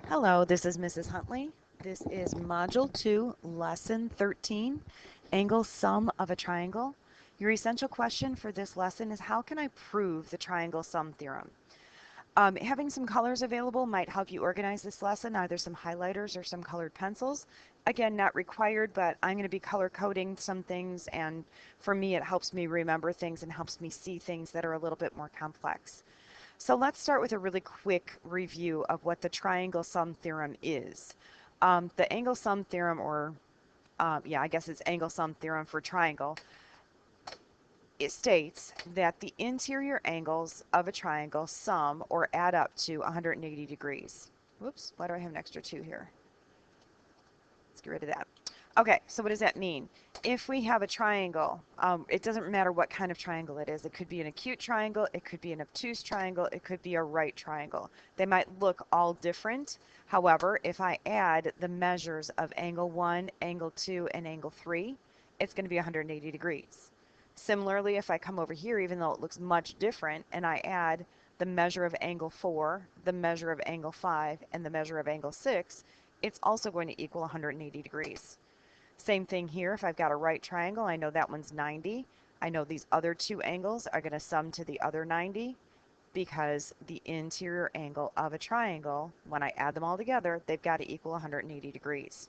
Hello, this is Mrs. Huntley. This is Module 2, Lesson 13, Angle Sum of a Triangle. Your essential question for this lesson is how can I prove the triangle sum theorem? Having some colors available might help you organize this lesson, either some highlighters or some colored pencils. Again, not required, but I'm going to be color coding some things, and for me it helps me remember things and helps me see things that are a little bit more complex. So let's start with a really quick review of what the triangle sum theorem is. The angle sum theorem, or yeah, I guess it's angle sum theorem for triangle, it states that the interior angles of a triangle sum or add up to 180 degrees. Whoops, why do I have an extra 2 here? Let's get rid of that. Okay, so what does that mean? If we have a triangle, it doesn't matter what kind of triangle it is. It could be an acute triangle, it could be an obtuse triangle, it could be a right triangle. They might look all different. However, if I add the measures of angle 1, angle 2, and angle 3, it's going to be 180 degrees. Similarly, if I come over here, even though it looks much different, and I add the measure of angle 4, the measure of angle 5, and the measure of angle 6, it's also going to equal 180 degrees. Same thing here. If I've got a right triangle, I know that one's 90. I know these other two angles are going to sum to the other 90 because the interior angle of a triangle, when I add them all together, they've got to equal 180 degrees.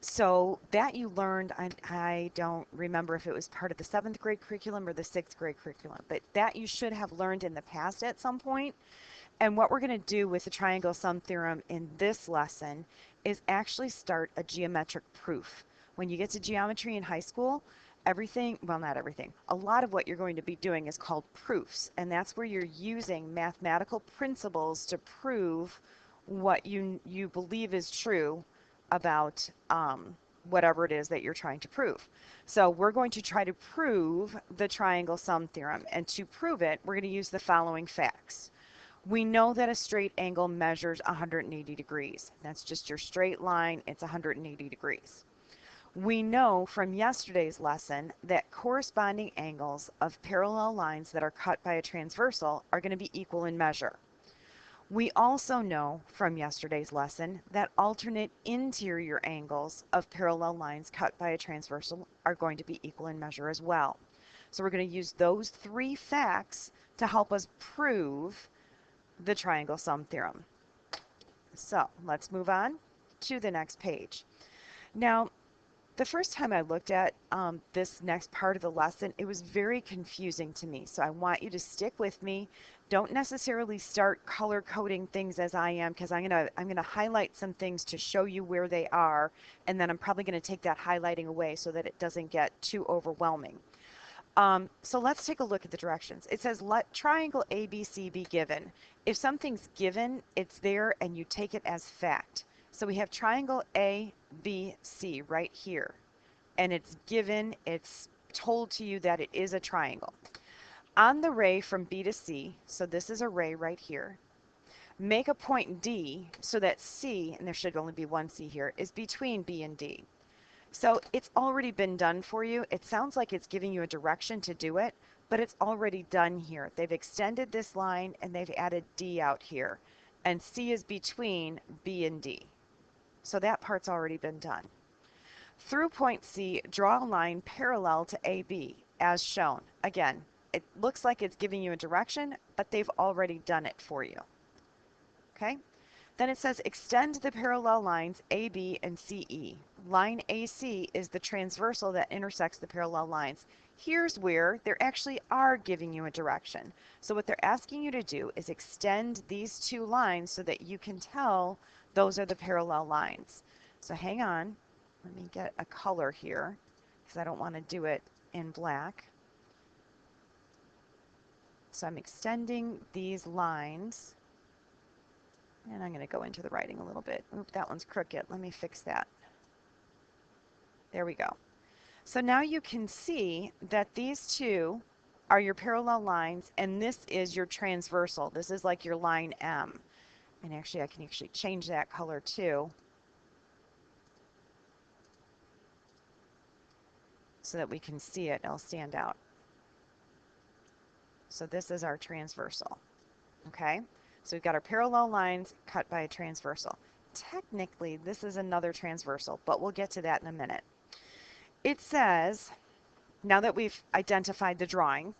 So that you learned, I don't remember if it was part of the 7th grade curriculum or the 6th grade curriculum, but that you should have learned in the past at some point. And what we're going to do with the triangle sum theorem in this lesson is actually start a geometric proof. When you get to geometry in high school, everything, well, not everything, a lot of what you're going to be doing is called proofs. And that's where you're using mathematical principles to prove what you believe is true about whatever it is that you're trying to prove. So we're going to try to prove the triangle sum theorem. And to prove it, we're going to use the following facts. We know that a straight angle measures 180 degrees. That's just your straight line. It's 180 degrees. We know from yesterday's lesson that corresponding angles of parallel lines that are cut by a transversal are going to be equal in measure. We also know from yesterday's lesson that alternate interior angles of parallel lines cut by a transversal are going to be equal in measure as well. So we're going to use those 3 facts to help us prove the triangle sum theorem. So let's move on to the next page. Now, the first time I looked at this next part of the lesson, it was very confusing to me. So I want you to stick with me. Don't necessarily start color coding things as I am, because I'm gonna highlight some things to show you where they are, and then I'm probably going to take that highlighting away so that it doesn't get too overwhelming. So let's take a look at the directions. It says let triangle ABC be given. If something's given, it's there and you take it as fact. So we have triangle ABC right here. And it's given, it's told to you that it is a triangle. On the ray from B to C, so this is a ray right here, make a point D so that C, and there should only be one C here, is between B and D. So it's already been done for you. It sounds like it's giving you a direction to do it, but it's already done here. They've extended this line and they've added D out here. And C is between B and D. So that part's already been done. Through point C, draw a line parallel to AB as shown. Again, it looks like it's giving you a direction, but they've already done it for you. Okay? Then it says extend the parallel lines AB and CE. Line AC is the transversal that intersects the parallel lines. Here's where they actually are giving you a direction. So what they're asking you to do is extend these 2 lines so that you can tell those are the parallel lines. So hang on, let me get a color here because I don't want to do it in black. So I'm extending these lines. And I'm going to go into the writing a little bit. Oop, that one's crooked. Let me fix that. There we go. So now you can see that these 2 are your parallel lines, and this is your transversal. This is like your line M. And actually, I can actually change that color too, so that we can see it. It'll stand out. So this is our transversal. Okay? So we've got our parallel lines cut by a transversal. Technically, this is another transversal, but we'll get to that in a minute. It says, now that we've identified the drawing,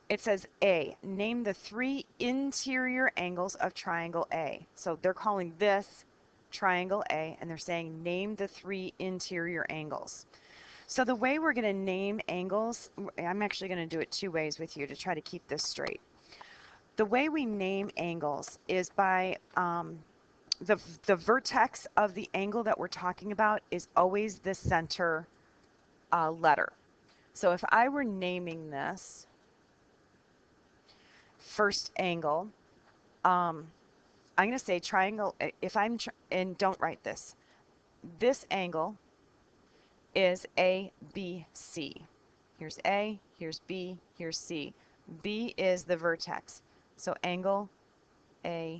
it says A, name the 3 interior angles of triangle A. So they're calling this triangle A, and they're saying name the 3 interior angles. So the way we're going to name angles, I'm actually going to do it 2 ways with you to try to keep this straight. The way we name angles is by the vertex of the angle that we're talking about is always the center letter. So if I were naming this first angle, I'm going to say triangle, if I'm, and don't write this, this angle is ABC. Here's A, here's B, here's C. B is the vertex. So angle ABC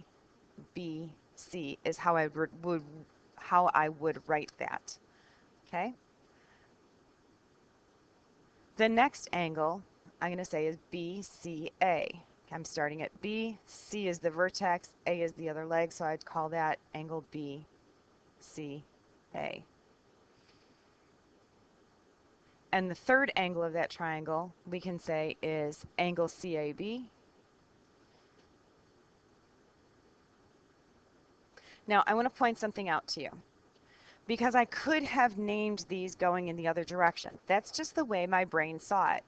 is how I would write that. Okay? The next angle I'm going to say is BCA. I'm starting at B, C is the vertex, A is the other leg, so I'd call that angle BCA. And the third angle of that triangle we can say is angle CAB. Now I want to point something out to you, because I could have named these going in the other direction. That's just the way my brain saw it.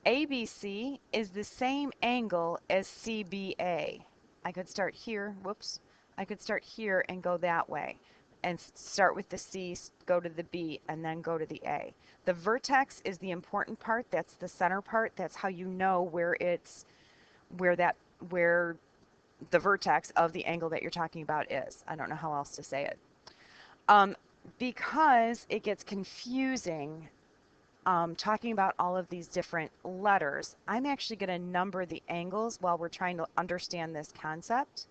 ABC is the same angle as CBA. I could start here, whoops, I could start here and go that way and start with the C, go to the B, and then go to the A. The vertex is the important part. That's the center part. That's how you know where the vertex of the angle that you're talking about is. I don't know how else to say it. Because it gets confusing talking about all of these different letters, I'm actually going to number the angles while we're trying to understand this concept.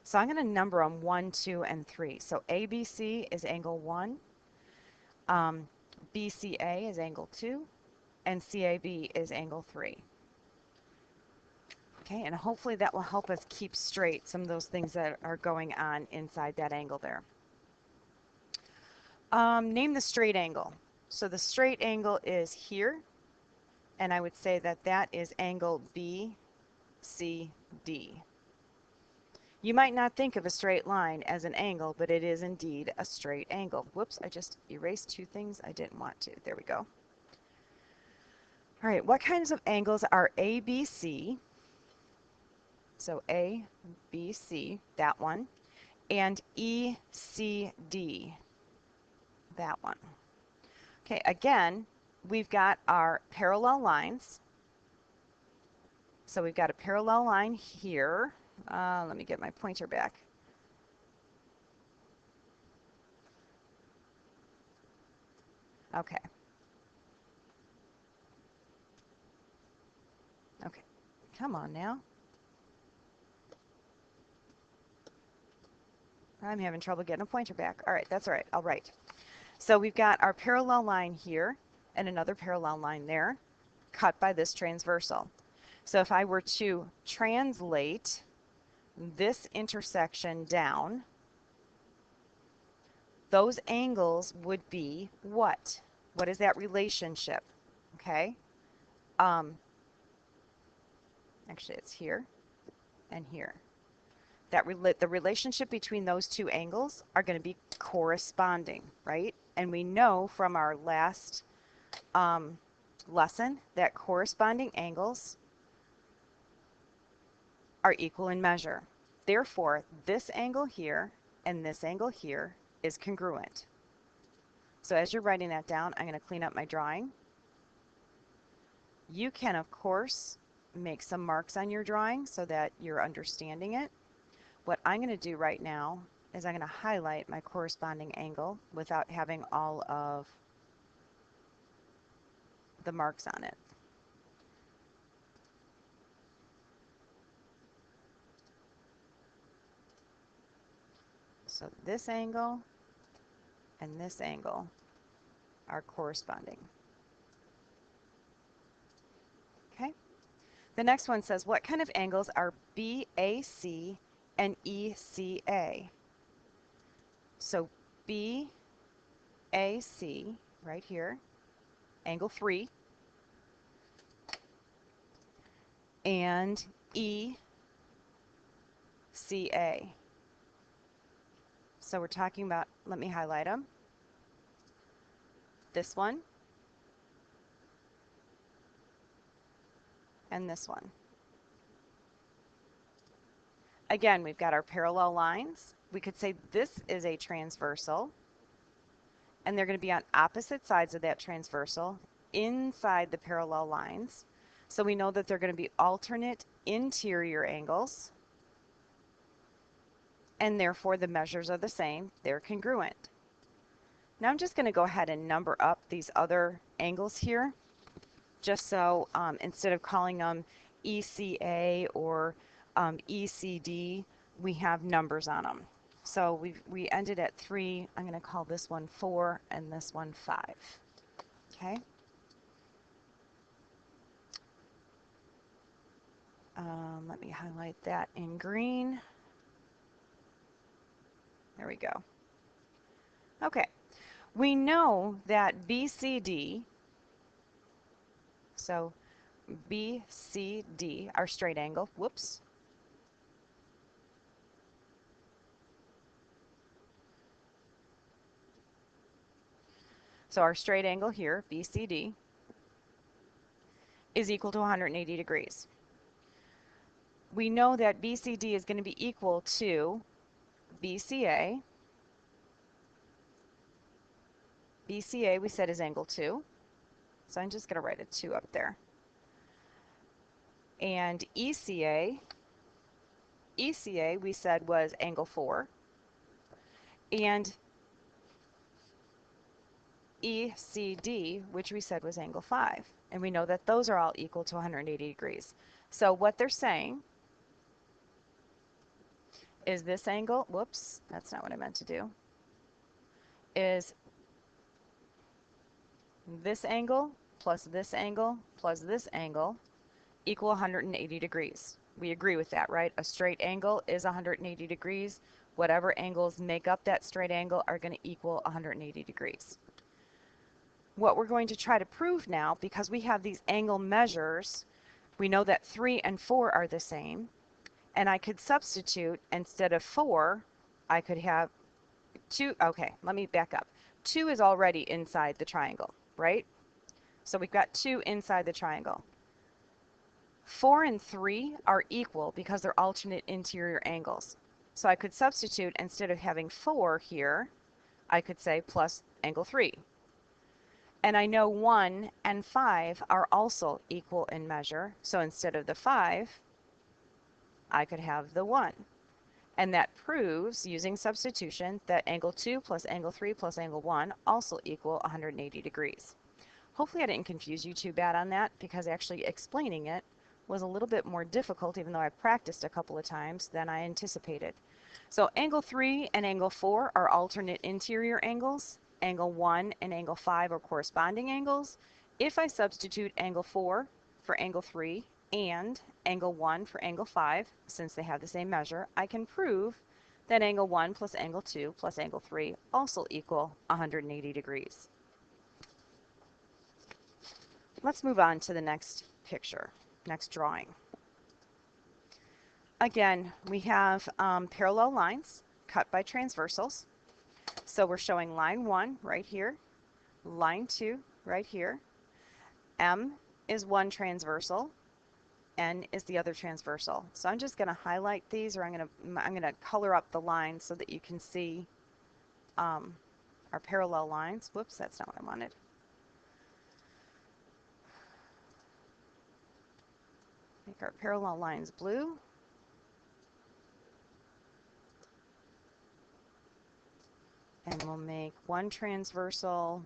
So I'm going to number them 1, 2, and 3. So ABC is angle 1, BCA is angle 2, and CAB is angle 3. Okay, and hopefully that will help us keep straight some of those things that are going on inside that angle there. Name the straight angle. So the straight angle is here, and I would say that that is angle BCD. You might not think of a straight line as an angle, but it is indeed a straight angle. Whoops, I just erased 2 things I didn't want to. There we go. All right, what kinds of angles are ABC? So ABC, that one, and ECD, that one. Okay, again, we've got our parallel lines. So we've got a parallel line here. Let me get my pointer back. Okay. Okay, come on now. I'm having trouble getting a pointer back. All right, that's all right. I'll write. So we've got our parallel line here and another parallel line there, cut by this transversal. So if I were to translate this intersection down, those angles would be what? What is that relationship? Okay. Actually, it's here and here. The relationship between those 2 angles are going to be corresponding, right? And we know from our last lesson that corresponding angles are equal in measure. Therefore, this angle here and this angle here is congruent. So as you're writing that down, I'm going to clean up my drawing. You can, of course, make some marks on your drawing so that you're understanding it. What I'm going to do right now is I'm going to highlight my corresponding angle without having all of the marks on it. So this angle and this angle are corresponding. Okay. The next one says, what kind of angles are BAC and ECA. So BAC right here, angle 3, and ECA. So we're talking about, let me highlight them. This one and this one. Again, we've got our parallel lines. We could say this is a transversal, and they're going to be on opposite sides of that transversal inside the parallel lines. So we know that they're going to be alternate interior angles, and therefore the measures are the same. They're congruent. Now I'm just going to go ahead and number up these other angles here, just so instead of calling them ECA or ECD, we have numbers on them. So we ended at 3. I'm going to call this one 4 and this one 5. Okay. Let me highlight that in green. There we go. Okay. We know that BCD, so BCD, our straight angle, whoops. So our straight angle here, BCD, is equal to 180 degrees. We know that BCD is going to be equal to BCA. BCA we said is angle 2. So I'm just going to write a 2 up there. And ECA we said was angle 4. And ECD, which we said was angle 5. And we know that those are all equal to 180 degrees. So what they're saying is this angle, whoops, that's not what I meant to do, is this angle plus this angle plus this angle equal 180 degrees. We agree with that, right? A straight angle is 180 degrees. Whatever angles make up that straight angle are going to equal 180 degrees. What we're going to try to prove now, because we have these angle measures, we know that 3 and 4 are the same, and I could substitute, instead of 4, I could have 2. Okay, let me back up. 2 is already inside the triangle, right? So we've got 2 inside the triangle. 4 and 3 are equal because they're alternate interior angles. So I could substitute, instead of having 4 here, I could say plus angle 3. And I know 1 and 5 are also equal in measure. So instead of the 5, I could have the 1. And that proves, using substitution, that angle 2 plus angle 3 plus angle 1 also equal 180 degrees. Hopefully I didn't confuse you too bad on that, because actually explaining it was a little bit more difficult, even though I practiced a couple of times, than I anticipated. So angle 3 and angle 4 are alternate interior angles. Angle 1 and angle 5 are corresponding angles. If I substitute angle 4 for angle 3 and angle 1 for angle 5, since they have the same measure, I can prove that angle 1 plus angle 2 plus angle 3 also equal 180 degrees. Let's move on to the next picture, next drawing. Again, we have parallel lines cut by transversals. So we're showing line 1 right here, line 2 right here. M is one transversal, N is the other transversal. So I'm just going to highlight these, or I'm going to color up the lines so that you can see our parallel lines. Whoops, that's not what I wanted. Make our parallel lines blue. And we'll make one transversal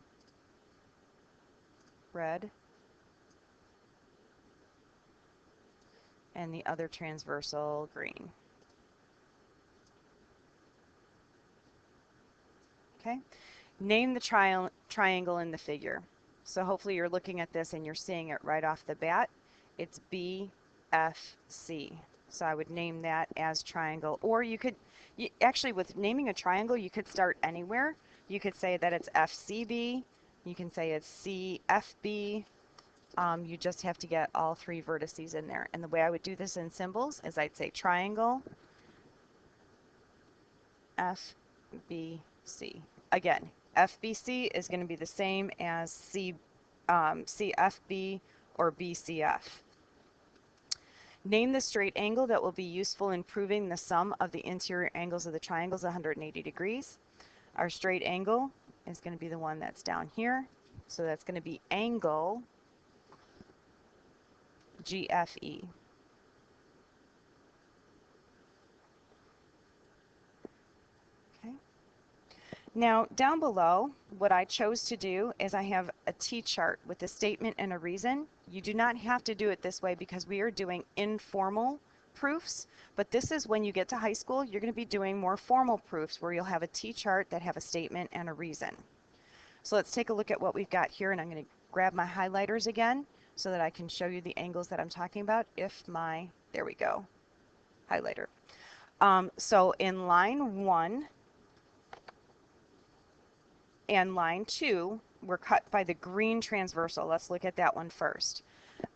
red and the other transversal green. Okay, name the triangle in the figure. So hopefully you're looking at this and you're seeing it right off the bat. It's BFC. So I would name that as triangle. Or you could, actually with naming a triangle, you could start anywhere. You could say that it's FCB. You can say it's CFB. You just have to get all three vertices in there. And the way I would do this in symbols is I'd say triangle FBC. Again, FBC is going to be the same as CFB or BCF. Name the straight angle that will be useful in proving the sum of the interior angles of the triangles 180 degrees. Our straight angle is going to be the one that's down here. So that's going to be angle GFE. Okay. Now down below, what I chose to do is I have a T-chart with a statement and a reason. You do not have to do it this way because we are doing informal proofs, but this is when you get to high school, you're going to be doing more formal proofs where you'll have a T-chart that have a statement and a reason. So let's take a look at what we've got here, and I'm going to grab my highlighters again so that I can show you the angles that I'm talking about. There we go, highlighter. So in line 1 and line 2, we're cut by the green transversal. Let's look at that one first.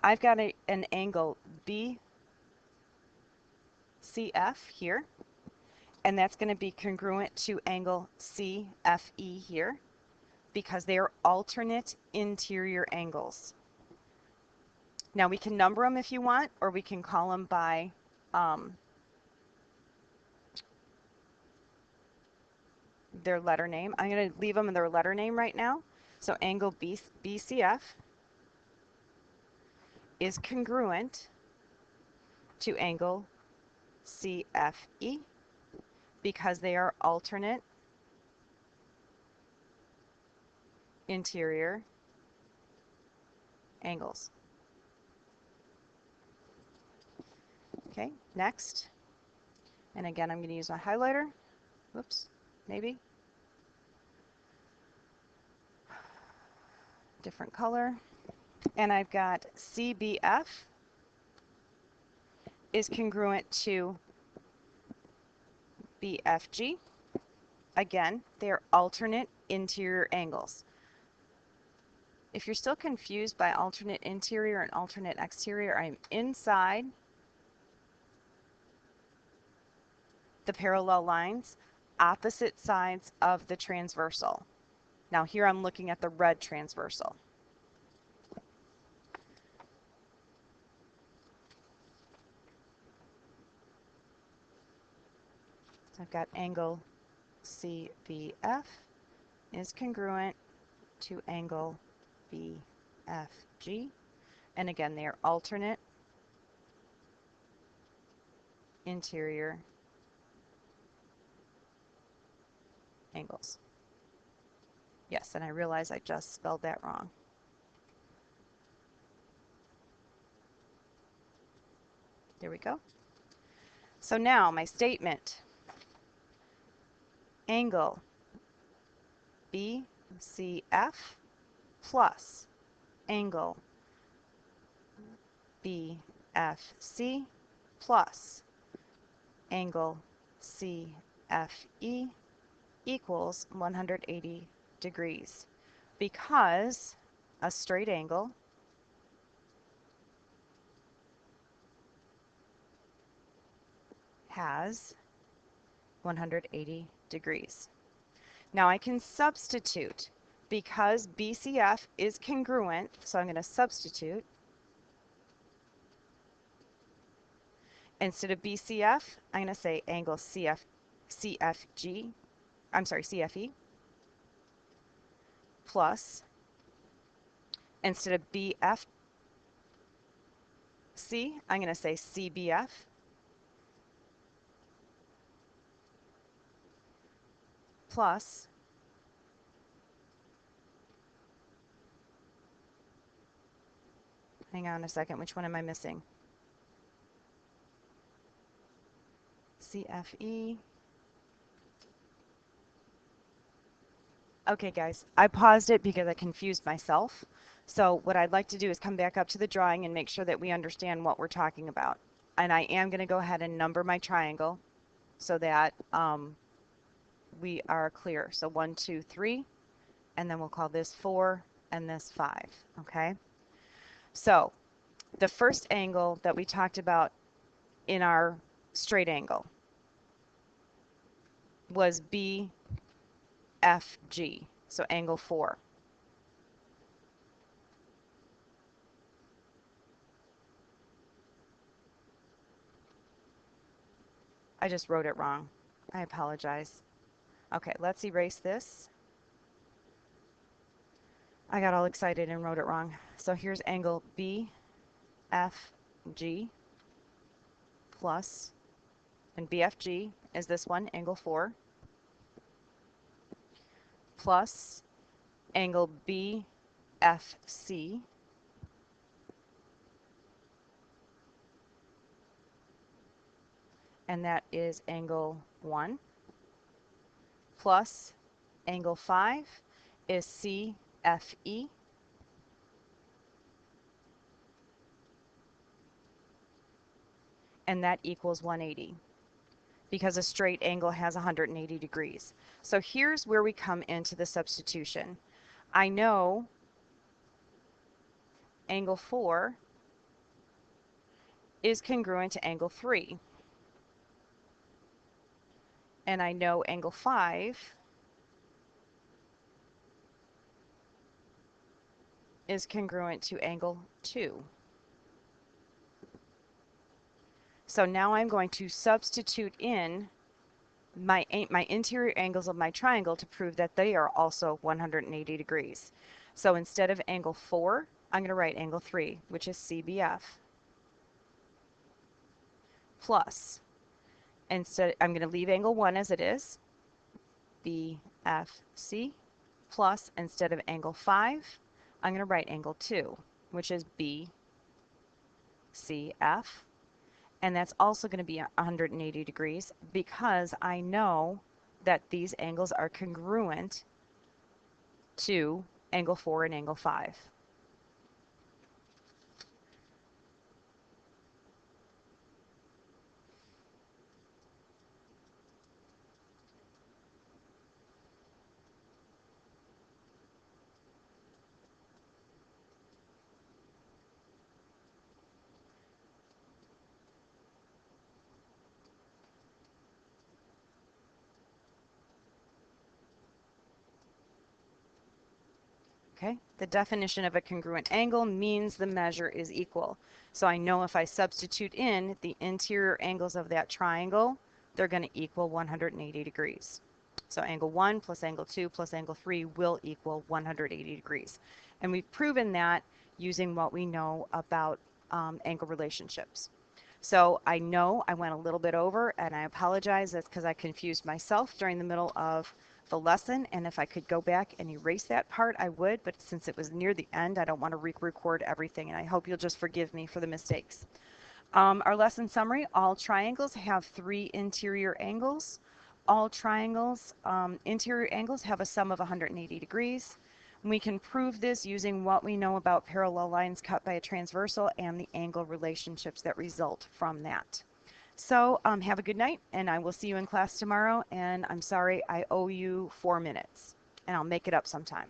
I've got an angle BCF here, and that's going to be congruent to angle CFE here because they are alternate interior angles. Now we can number them if you want, or we can call them by their letter name. I'm going to leave them in their letter name right now. So angle BCF is congruent to angle CFE because they are alternate interior angles. Okay, next. And again, I'm going to use my highlighter. Whoops, maybe. Different color. And I've got CBF is congruent to BFG. Again, they are alternate interior angles. If you're still confused by alternate interior and alternate exterior, I'm inside the parallel lines, opposite sides of the transversal. Now here I'm looking at the red transversal. So I've got angle CBF is congruent to angle BFG. And again, they are alternate interior angles. Yes, and I realize I just spelled that wrong. There we go. So now my statement. Angle BCF plus angle BFC plus angle CFE equals 180 degrees because a straight angle has 180 degrees. Now I can substitute because BCF is congruent, so I'm going to substitute. Instead of BCF, I'm going to say angle CFE plus, instead of BFC, I'm going to say CBF plus hang on a second, which one am I missing? CFE. Okay guys, I paused it because I confused myself. So what I'd like to do is come back up to the drawing and make sure that we understand what we're talking about. and I am going to go ahead and number my triangle so that we are clear. So 1, 2, 3, and then we'll call this 4 and this 5. Okay. So the first angle that we talked about in our straight angle was BFG, so angle 4. I just wrote it wrong. I apologize. Okay, let's erase this. I got all excited and wrote it wrong. So here's angle BFG plus, and BFG is this one, angle 4, plus angle BFC, and that is angle 1, plus angle 5 is CFE, and that equals 180 because a straight angle has 180 degrees. So here's where we come into the substitution. I know angle 4 is congruent to angle 3. And I know angle 5 is congruent to angle 2. So now I'm going to substitute in my interior angles of my triangle to prove that they are also 180 degrees. So instead of angle 4, I'm going to write angle 3, which is CBF, plus, instead, I'm going to leave angle 1 as it is, BFC, plus, instead of angle 5, I'm going to write angle 2, which is BCF, and that's also going to be 180 degrees because I know that these angles are congruent to angle 4 and angle 5. Okay, the definition of a congruent angle means the measure is equal. So I know if I substitute in the interior angles of that triangle, they're going to equal 180 degrees. So angle 1 plus angle 2 plus angle 3 will equal 180 degrees. And we've proven that using what we know about angle relationships. So I know I went a little bit over, and I apologize. That's because I confused myself during the middle of the lesson, and if I could go back and erase that part, I would, but since it was near the end, I don't want to re-record everything, and I hope you'll just forgive me for the mistakes. Our lesson summary: all triangles have 3 interior angles. All triangles, interior angles have a sum of 180 degrees. We can prove this using what we know about parallel lines cut by a transversal and the angle relationships that result from that. So have a good night, and I will see you in class tomorrow. And I'm sorry, I owe you 4 minutes, and I'll make it up sometime.